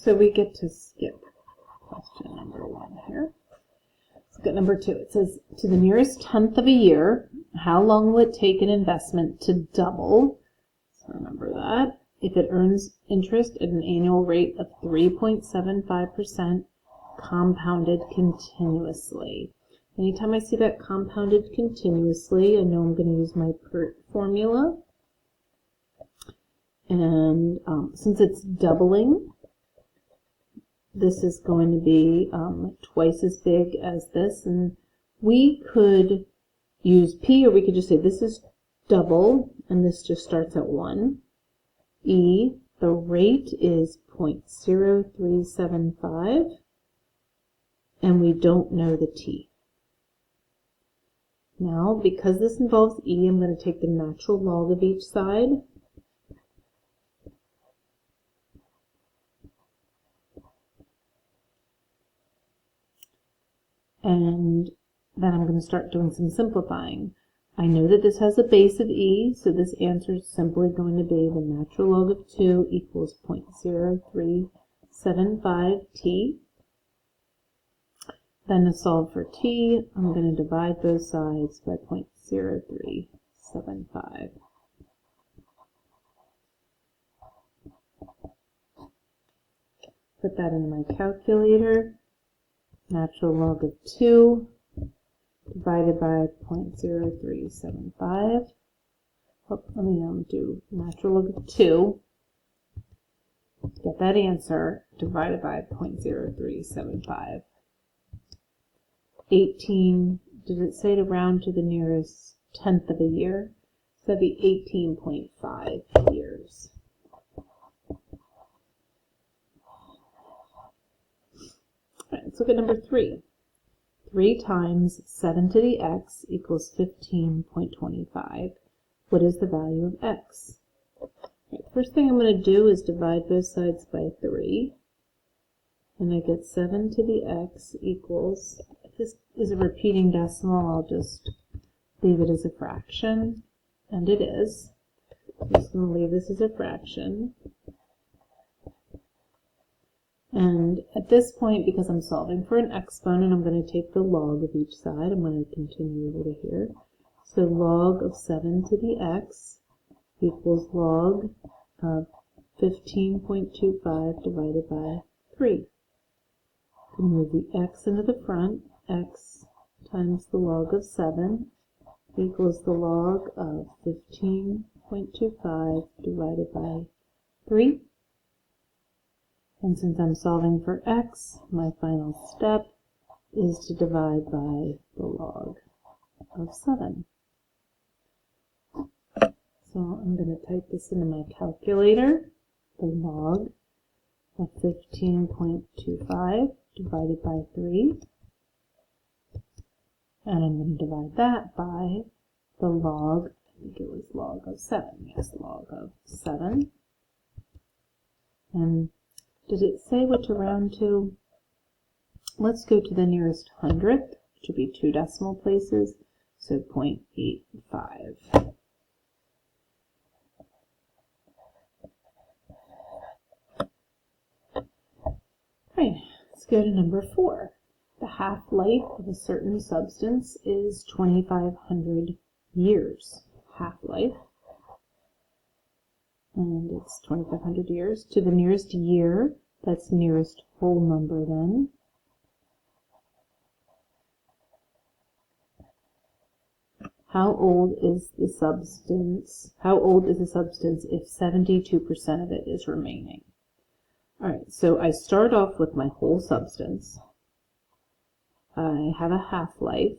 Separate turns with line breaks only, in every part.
So we get to skip question number 1 here. Let's look at number 2. It says, to the nearest tenth of a year, how long will it take an investment to double? So remember that. If it earns interest at an annual rate of 3.75% compounded continuously. Anytime I see that compounded continuously, I know I'm going to use my PERT formula. And since it's doubling, this is going to be twice as big as this. And we could use P, or we could just say this is double, and this just starts at 1. E, the rate is 0.0375, and we don't know the T. Now, because this involves E, I'm going to take the natural log of each side. And then I'm going to start doing some simplifying. I know that this has a base of E, so this answer is simply going to be the natural log of 2 equals 0.0375 T. Then to solve for T, I'm going to divide both sides by 0.0375. Put that into my calculator. Natural log of 2 divided by 0.0375. Oh, let me do natural log of 2. Get that answer divided by 0.0375. 18, did it say to round to the nearest tenth of a year? So that'd be 18.5 years. All right, let's look at number 3. 3 times 7 to the x equals 15.25. What is the value of x? Right, first thing I'm going to do is divide both sides by 3. And I get 7 to the x equals, if this is a repeating decimal, I'll just leave it as a fraction. And it is. I'm just going to leave this as a fraction. And at this point, because I'm solving for an exponent, I'm going to take the log of each side. I'm going to continue over to here. So log of 7 to the x equals log of 15.25 divided by 3. Can move the x into the front. X times the log of 7 equals the log of 15.25 divided by 3. And since I'm solving for x, my final step is to divide by the log of 7. So I'm going to type this into my calculator. The log of 15.25 divided by 3. And I'm going to divide that by the log, I think it was log of 7. Yes, log of 7. And did it say what to round to? Let's go to the nearest hundredth, which would be 2 decimal places, so 0.85. Right, let's go to number 4. The half-life of a certain substance is 2,500 years. Half-life. And it's 2,500 years. To the nearest year, that's nearest whole number then. How old is the substance? How old is the substance if 72% of it is remaining? All right, so I start off with my whole substance. I have a half-life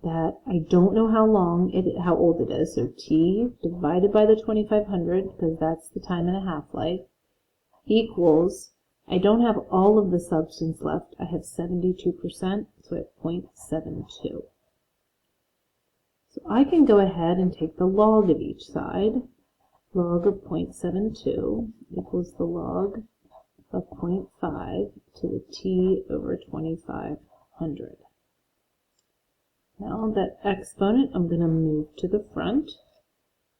that I don't know how old it is. So T divided by the 2,500, because that's the time in a half-life, equals, I don't have all of the substance left. I have 72%, so I have 0.72. So I can go ahead and take the log of each side. Log of 0.72 equals the log of 0.5 to the T over 2,500. Now that exponent I'm going to move to the front.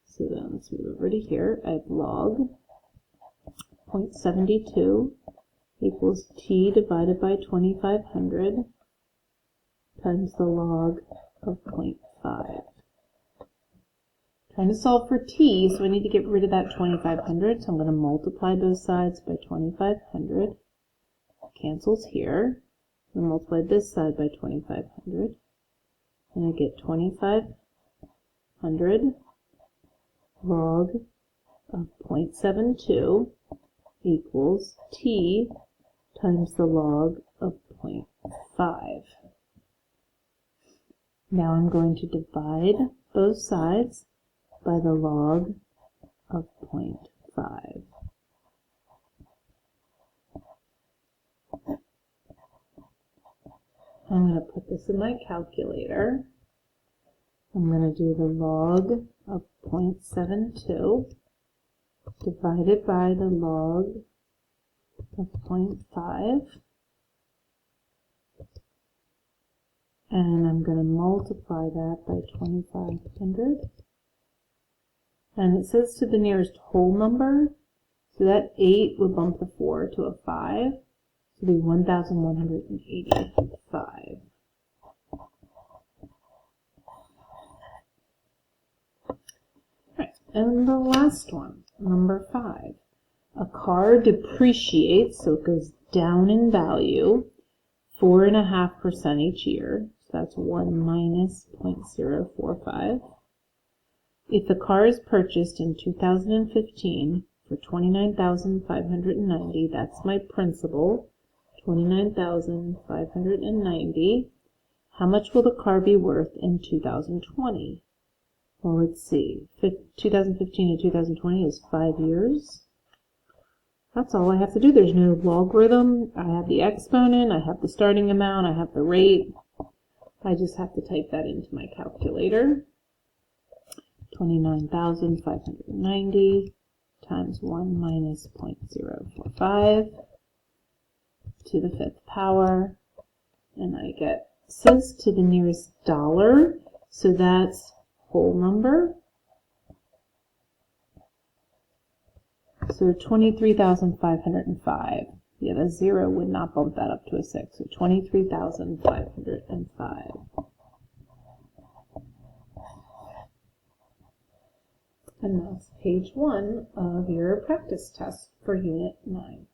So then let's move over to here. I have log 0.72 equals t divided by 2500 times the log of 0.5. Trying to solve for t, so I need to get rid of that 2500, so I'm going to multiply both sides by 2500. Cancels here. I'm going to multiply this side by 2500, and I get 2500 log of 0.72 equals t times the log of 0.5. Now I'm going to divide both sides by the log of 0.5. I'm going to put this in my calculator. I'm going to do the log of 0.72 divided by the log of 0.5. And I'm going to multiply that by 2500. And it says to the nearest whole number, so that 8 would bump the 4 to a 5, so it would be 1,185. Right, and the last one, number 5. A car depreciates, so it goes down in value, 4.5% each year, so that's 1 minus 0.045. If the car is purchased in 2015 for $29,590, that's my principal, $29,590, how much will the car be worth in 2020? Well, let's see, 2015 to 2020 is 5 years. That's all I have to do. There's no logarithm. I have the exponent, I have the starting amount, I have the rate. I just have to type that into my calculator. 29,590 times 1 minus 0.045 to the 5th power. And I get, says to the nearest dollar, so that's whole number. So 23,505. Yeah, the 0 would not bump that up to a 6. So 23,505. And that's page 1 of your practice test for Unit 9.